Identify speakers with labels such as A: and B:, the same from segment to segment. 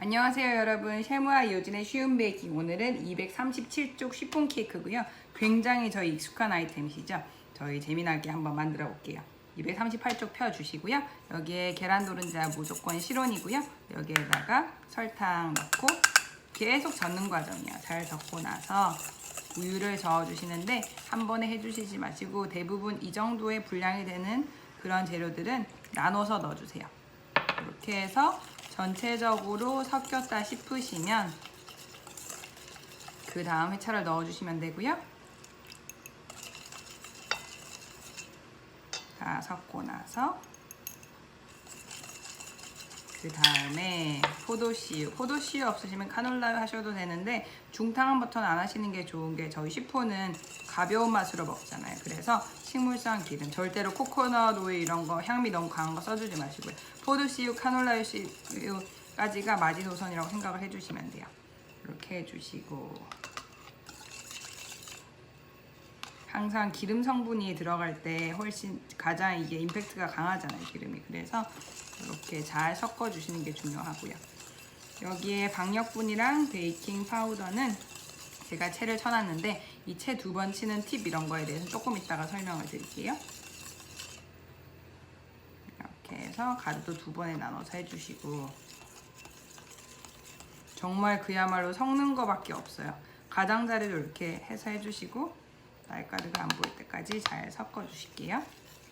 A: 안녕하세요 여러분, 셰무와 이효진의 쉬운 베이킹. 오늘은 237쪽 쉬폰 케이크고요. 굉장히 저희 익숙한 아이템이시죠. 저희 재미나게 한번 만들어 볼게요. 238쪽 펴주시고요. 여기에 계란 노른자 무조건 실온이고요. 여기에다가 설탕 넣고 계속 젓는 과정이에요. 잘 젓고 나서 우유를 저어주시는데 한 번에 해주시지 마시고 대부분 이 정도의 분량이 되는 그런 재료들은 나눠서 넣어주세요. 이렇게 해서 전체적으로 섞였다 싶으시면 그 다음 회차를 넣어주시면 되고요. 다 섞고 나서 그 다음에 포도씨유 없으시면 카놀라유 하셔도 되는데 중탕한 버터는 안 하시는 게 좋은 게 저희 쉬폰은 가벼운 맛으로 먹잖아요. 그래서 식물성 기름, 절대로 코코넛 오일 이런 거 향미 너무 강한 거 써주지 마시고요. 포도씨유, 카놀라유 씨유까지가 마지노선이라고 생각을 해주시면 돼요. 이렇게 해주시고 항상 기름 성분이 들어갈 때 훨씬 가장 이게 임팩트가 강하잖아요, 기름이. 그래서 이렇게 잘 섞어주시는 게 중요하고요. 여기에 박력분이랑 베이킹 파우더는 제가 채를 쳐놨는데 이 채 2번 치는 팁 이런 거에 대해서 조금 이따가 설명을 드릴게요. 이렇게 해서 가루도 2번에 나눠서 해주시고 정말 그야말로 섞는 거밖에 없어요. 가장자리도 이렇게 해서 해주시고 날가루가 안 보일 때까지 잘 섞어주실게요.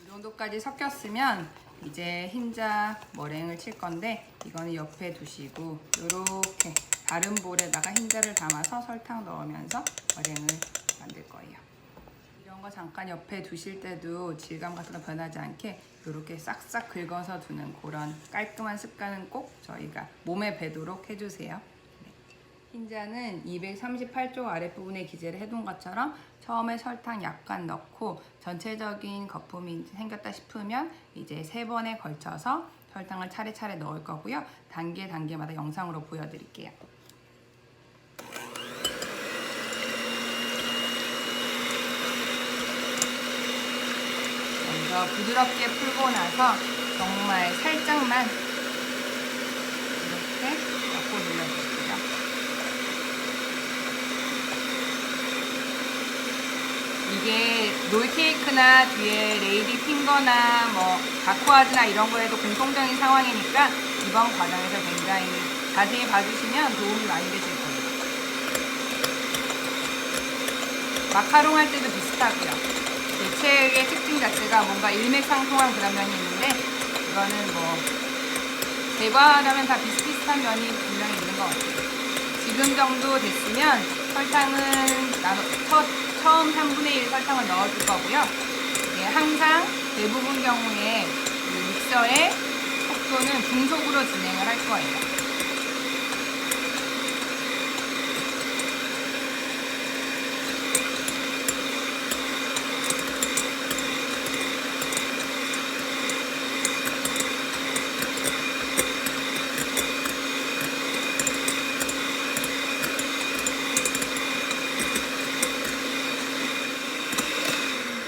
A: 이 정도까지 섞였으면 이제 흰자 머랭을 칠 건데 이거는 옆에 두시고 이렇게 다른 볼에다가 흰자를 담아서 설탕 넣으면서 머랭을 만들 거예요. 이런 거 잠깐 옆에 두실 때도 질감 같은 거 변하지 않게 이렇게 싹싹 긁어서 두는 그런 깔끔한 습관은 꼭 저희가 몸에 배도록 해주세요. 흰자는 238쪽 아랫부분에 기재를 해둔 것처럼 처음에 설탕 약간 넣고 전체적인 거품이 생겼다 싶으면 이제 3번에 걸쳐서 설탕을 차례차례 넣을 거고요. 단계마다 영상으로 보여드릴게요. 먼저 부드럽게 풀고 나서 정말 살짝만 이렇게 넣고 눌러주세요. 이게 롤케이크나 뒤에 레이디 핑거나 뭐 다크와즈나 이런 거에도 공통적인 상황이니까 이번 과정에서 굉장히 자세히 봐주시면 도움이 많이 되실 거예요. 마카롱 할 때도 비슷하고요. 대체의 특징 자체가 뭔가 일맥상통한 그런 면이 있는데 이거는 뭐 제과하려면 다 비슷비슷한 면이 분명히 있는 것 같아요. 지금 정도 됐으면 설탕은 처음 3분의 1 설탕을 넣어줄 거고요. 항상 대부분 경우에 믹서의 속도는 중속으로 진행을 할 거예요.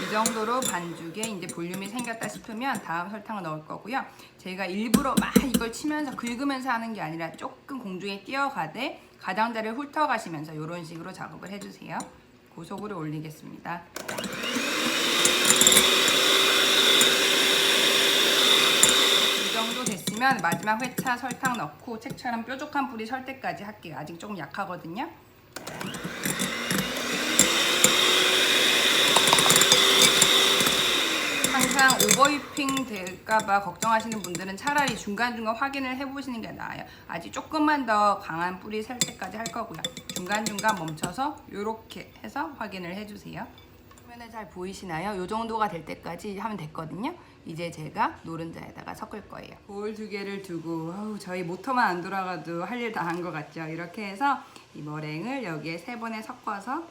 A: 이 정도로 반죽에 이제 볼륨이 생겼다 싶으면 다음 설탕을 넣을 거고요. 제가 일부러 막 이걸 치면서 긁으면서 하는 게 아니라 조금 공중에 뛰어가되 가장자리를 훑어가시면서 이런 식으로 작업을 해주세요. 고속으로 올리겠습니다. 이 정도 됐으면 마지막 회차 설탕 넣고 책처럼 뾰족한 불이 설 때까지 할게요. 아직 조금 약하거든요. 항상 오버휘핑 될까봐 걱정하시는 분들은 차라리 중간중간 확인을 해보시는 게 나아요. 아직 조금만 더 강한 불이 셀 때까지 할 거고요. 중간중간 멈춰서 이렇게 해서 확인을 해주세요. 화면에 잘 보이시나요? 이 정도가 될 때까지 하면 됐거든요. 이제 제가 노른자에다가 섞을 거예요. 볼 2개를 두고 저희 모터만 안 돌아가도 할 일 다 한 것 같죠? 이렇게 해서 이 머랭을 여기에 3번에 섞어서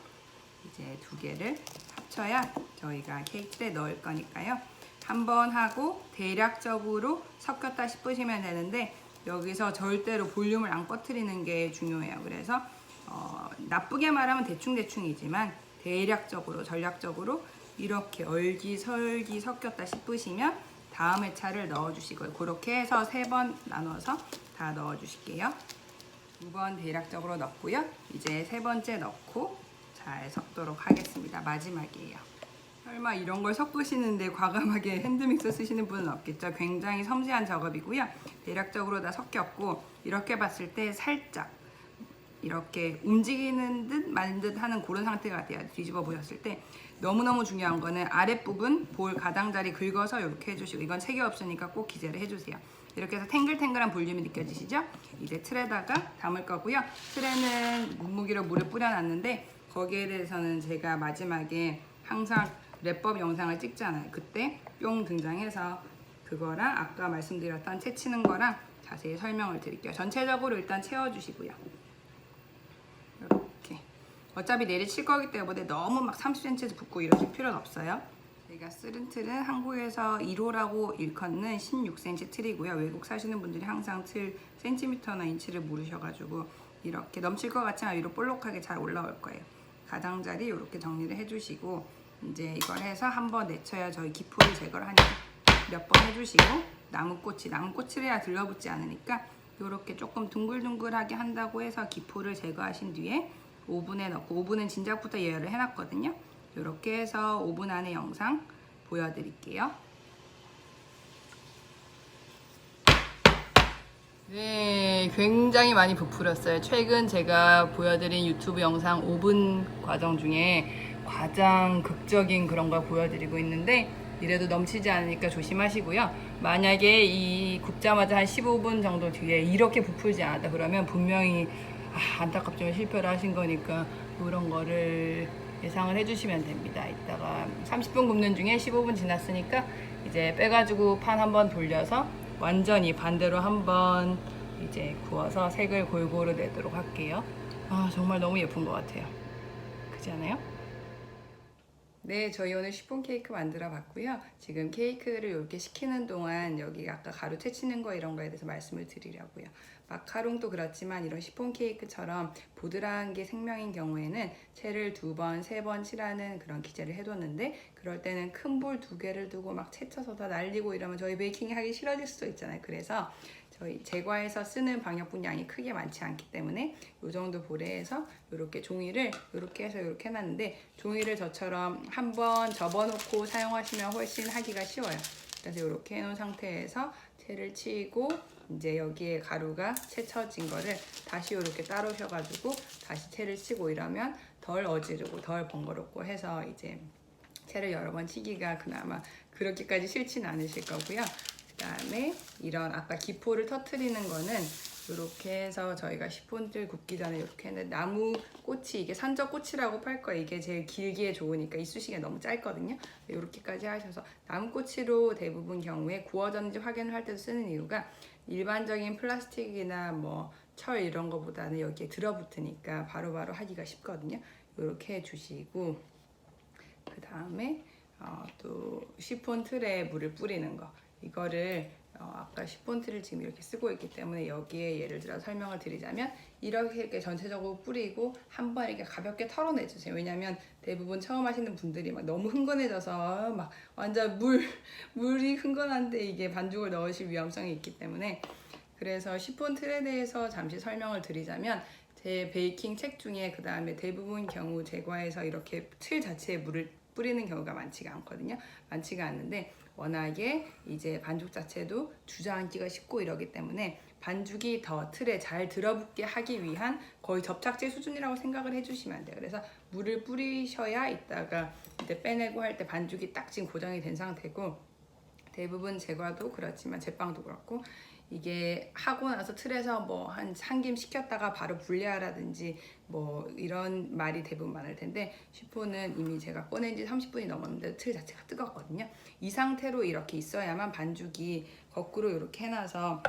A: 이제 2개를 합쳐야 저희가 케이크에 넣을 거니까요. 한 번 하고 대략적으로 섞였다 싶으시면 되는데 여기서 절대로 볼륨을 안 꺼트리는 게 중요해요. 그래서 나쁘게 말하면 대충이지만 대략적으로 전략적으로 이렇게 얼기설기 섞였다 싶으시면 다음 회차를 넣어주시고요. 그렇게 해서 3번 나눠서 다 넣어주실게요. 두 번 대략적으로 넣고요. 이제 세 번째 넣고 잘 섞도록 하겠습니다. 마지막이에요. 설마 이런 걸 섞으시는데 과감하게 핸드믹서 쓰시는 분은 없겠죠. 굉장히 섬세한 작업이고요. 대략적으로 다 섞였고 이렇게 봤을 때 살짝 이렇게 움직이는 듯 마는 듯 하는 그런 상태가 돼야 뒤집어 보셨을 때 너무너무 중요한 거는 아랫부분 볼 가장자리 긁어서 이렇게 해주시고 이건 색이 없으니까 꼭 기재를 해주세요. 이렇게 해서 탱글탱글한 볼륨이 느껴지시죠? 이제 틀에다가 담을 거고요. 틀에는 묵묵이로 물을 뿌려놨는데 거기에 대해서는 제가 마지막에 항상 랩법 영상을 찍잖아요. 그때 뿅 등장해서 그거랑 아까 말씀드렸던 채치는 거랑 자세히 설명을 드릴게요. 전체적으로 일단 채워주시고요. 이렇게 어차피 내리 칠 거기 때문에 너무 막 30cm에서 붓고 이러실 필요는 없어요. 제가 쓰는 틀은 한국에서 1호라고 일컫는 16cm 틀이고요. 외국 사시는 분들이 항상 틀 센티미터나 인치를 모르셔가지고 이렇게 넘칠 것 같지만 위로 볼록하게 잘 올라올 거예요. 가장자리 이렇게 정리를 해주시고 이제 이걸 해서 한번 내쳐야 저희 기포를 제거를 하니까 몇 번 해주시고 나무꽃을 해야 들러붙지 않으니까 이렇게 조금 둥글둥글하게 한다고 해서 기포를 제거하신 뒤에 오븐에 넣고 오븐은 진작부터 예열을 해놨거든요. 이렇게 해서 5분 안에 영상 보여드릴게요. 네, 굉장히 많이 부풀었어요. 최근 제가 보여드린 유튜브 영상 5분 과정 중에 가장 극적인 그런 걸 보여드리고 있는데 이래도 넘치지 않으니까 조심하시고요. 만약에 이 굽자마자 한 15분 정도 뒤에 이렇게 부풀지 않았다 그러면 분명히 안타깝지만 실패를 하신 거니까 그런 거를 예상을 해주시면 됩니다. 이따가 30분 굽는 중에 15분 지났으니까 이제 빼가지고 판 한번 돌려서 완전히 반대로 한번 이제 구워서 색을 골고루 내도록 할게요. 정말 너무 예쁜 것 같아요. 그렇지 않아요? 네, 저희 오늘 시폰 케이크 만들어 봤고요. 지금 케이크를 이렇게 식히는 동안 여기 아까 가루 채치는 거 이런 거에 대해서 말씀을 드리려고요. 마카롱도 그렇지만 이런 시폰 케이크처럼 보드라한 게 생명인 경우에는 채를 2번, 3번 칠하는 그런 기재를 해뒀는데 그럴 때는 큰 볼 2개를 두고 막 채쳐서 다 날리고 이러면 저희 베이킹이 하기 싫어질 수도 있잖아요. 그래서 저희 제과에서 쓰는 방역분 양이 크게 많지 않기 때문에 이 정도 볼에서 이렇게 종이를 이렇게 해서 이렇게 해놨는데 종이를 저처럼 한번 접어놓고 사용하시면 훨씬 하기가 쉬워요. 그래서 이렇게 해놓은 상태에서 채를 치고 이제 여기에 가루가 채쳐진 거를 다시 이렇게 따르셔가지고 다시 채를 치고 이러면 덜 어지르고 덜 번거롭고 해서 이제 채를 여러 번 치기가 그나마 그렇게까지 싫진 않으실 거고요. 그 다음에 이런 아까 기포를 터트리는 거는 이렇게 해서 저희가 시폰들 굽기 전에 이렇게 했는데 나무 꽃이 이게 산적꽃이라고 팔 거예요. 이게 제일 길기에 좋으니까 이쑤시개가 너무 짧거든요. 이렇게까지 하셔서 나무꽃으로 대부분 경우에 구워졌는지 확인을 할 때도 쓰는 이유가 일반적인 플라스틱이나 뭐 철 이런 거보다는 여기에 들어붙으니까 바로바로 하기가 쉽거든요. 이렇게 해주시고 그 다음에 또 시폰 틀에 물을 뿌리는 거 이거를 아까 시폰 틀을 지금 이렇게 쓰고 있기 때문에 여기에 예를 들어 설명을 드리자면 이렇게 전체적으로 뿌리고 한번 이렇게 가볍게 털어내주세요. 왜냐면 대부분 처음 하시는 분들이 막 너무 흥건해져서 막 완전 물이 흥건한데 이게 반죽을 넣으실 위험성이 있기 때문에 그래서 시폰 틀에 대해서 잠시 설명을 드리자면 제 베이킹 책 중에 그 다음에 대부분 경우 제과에서 이렇게 틀 자체에 물을 뿌리는 경우가 많지가 않거든요. 많지가 않는데 워낙에 이제 반죽 자체도 주저앉기가 쉽고 이러기 때문에 반죽이 더 틀에 잘 들어붙게 하기 위한 거의 접착제 수준이라고 생각을 해주시면 돼요. 그래서 물을 뿌리셔야 이따가 이제 빼내고 할 때 반죽이 딱 지금 고정이 된 상태고 대부분 제과도 그렇지만 제빵도 그렇고 이게 하고 나서 틀에서 뭐 한 김 식혔다가 바로 분리하라든지 뭐 이런 말이 대부분 많을 텐데 시폰은 이미 제가 꺼낸 지 30분이 넘었는데 틀 자체가 뜨겁거든요. 이 상태로 이렇게 있어야만 반죽이 거꾸로 이렇게 해놔서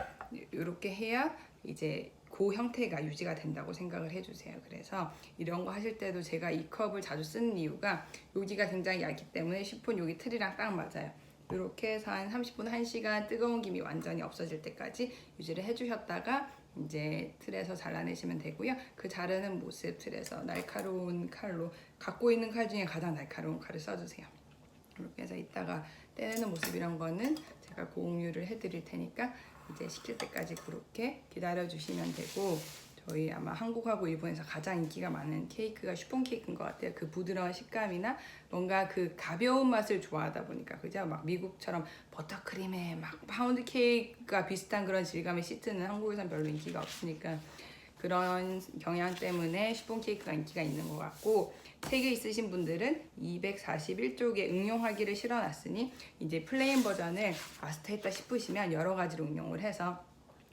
A: 이렇게 해야 이제 그 형태가 유지가 된다고 생각을 해주세요. 그래서 이런 거 하실 때도 제가 이 컵을 자주 쓰는 이유가 여기가 굉장히 얇기 때문에 시폰 여기 틀이랑 딱 맞아요. 이렇게 해서 한 30분, 1시간 뜨거운 김이 완전히 없어질 때까지 유지를 해주셨다가 이제 틀에서 잘라내시면 되고요. 그 자르는 모습 틀에서 날카로운 칼로 갖고 있는 칼 중에 가장 날카로운 칼을 써주세요. 이렇게 해서 이따가 떼내는 모습 이런 거는 제가 공유를 해드릴 테니까 이제 식힐 때까지 그렇게 기다려 주시면 되고 저희 아마 한국하고 일본에서 가장 인기가 많은 케이크가 슈폰 케이크인 것 같아요. 그 부드러운 식감이나 뭔가 그 가벼운 맛을 좋아하다 보니까 그죠? 막 미국처럼 버터크림에 막 파운드 케이크가 비슷한 그런 질감의 시트는 한국에선 별로 인기가 없으니까 그런 경향 때문에 슈폰 케이크가 인기가 있는 것 같고, 책이 있으신 분들은 241쪽에 응용하기를 실어놨으니 이제 플레인 버전을 마스터했다 싶으시면 여러 가지로 응용을 해서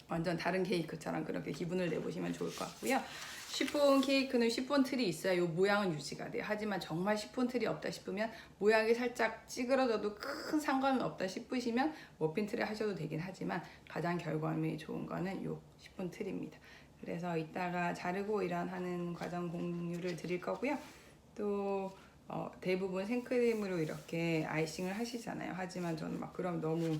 A: 완전 다른 케이크처럼 그렇게 기분을 내보시면 좋을 것 같고요. 시폰 케이크는 시폰 틀이 있어야 이 모양은 유지가 돼요. 하지만 정말 시폰 틀이 없다 싶으면, 모양이 살짝 찌그러져도 큰 상관은 없다 싶으시면 머핀 틀에 하셔도 되긴 하지만 가장 결과물이 좋은 거는 이 시폰 틀입니다. 그래서 이따가 자르고 하는 과정 공유를 드릴 거고요. 또 대부분 생크림으로 이렇게 아이싱을 하시잖아요. 하지만 저는 막 그럼 너무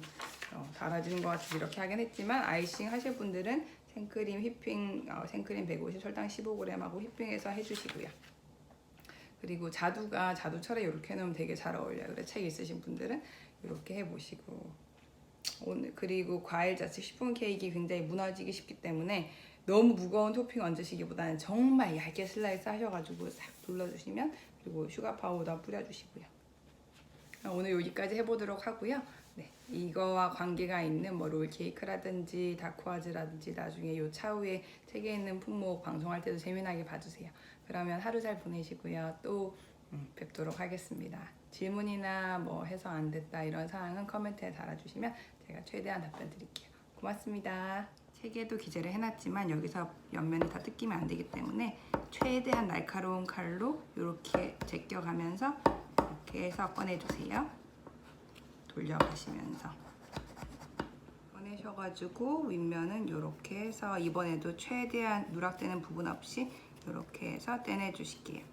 A: 달아지는 것 같아서 이렇게 하긴 했지만, 아이싱 하실 분들은 생크림 휘핑, 생크림 150, 설탕 15g하고 휘핑해서 해주시고요. 그리고 자두철에 이렇게 해놓으면 되게 잘 어울려요. 그래서 책 있으신 분들은 이렇게 해보시고, 오늘 그리고 과일 자체 시폰 케이크 굉장히 무너지기 쉽기 때문에 너무 무거운 토핑 얹으시기보다는 정말 얇게 슬라이스 하셔가지고 싹 눌러주시면, 그리고 슈가 파우더 뿌려주시고요. 오늘 여기까지 해보도록 하고요. 네, 이거와 관계가 있는 뭐 롤 케이크라든지 다크와즈라든지 나중에 요 차후에 책에 있는 품목 방송할 때도 재미나게 봐주세요. 그러면 하루 잘 보내시고요. 또 뵙도록 하겠습니다. 질문이나 뭐 해서 안 됐다 이런 사항은 코멘트에 달아주시면 제가 최대한 답변 드릴게요. 고맙습니다. 책에도 기재를 해놨지만 여기서 옆면이 다 뜯기면 안 되기 때문에 최대한 날카로운 칼로 이렇게 제껴가면서 이렇게 해서 꺼내주세요. 돌려가시면서 꺼내셔가지고 윗면은 이렇게 해서 이번에도 최대한 누락되는 부분 없이 이렇게 해서 떼내주실게요.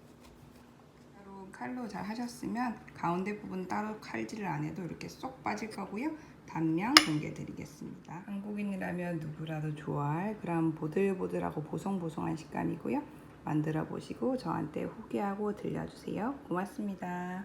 A: 칼로 잘 하셨으면 가운데 부분 따로 칼질을 안 해도 이렇게 쏙 빠질 거고요. 단면 공개 드리겠습니다. 한국인이라면 누구라도 좋아할 그런 보들보들하고 보송보송한 식감이고요. 만들어 보시고 저한테 후기하고 들려주세요. 고맙습니다.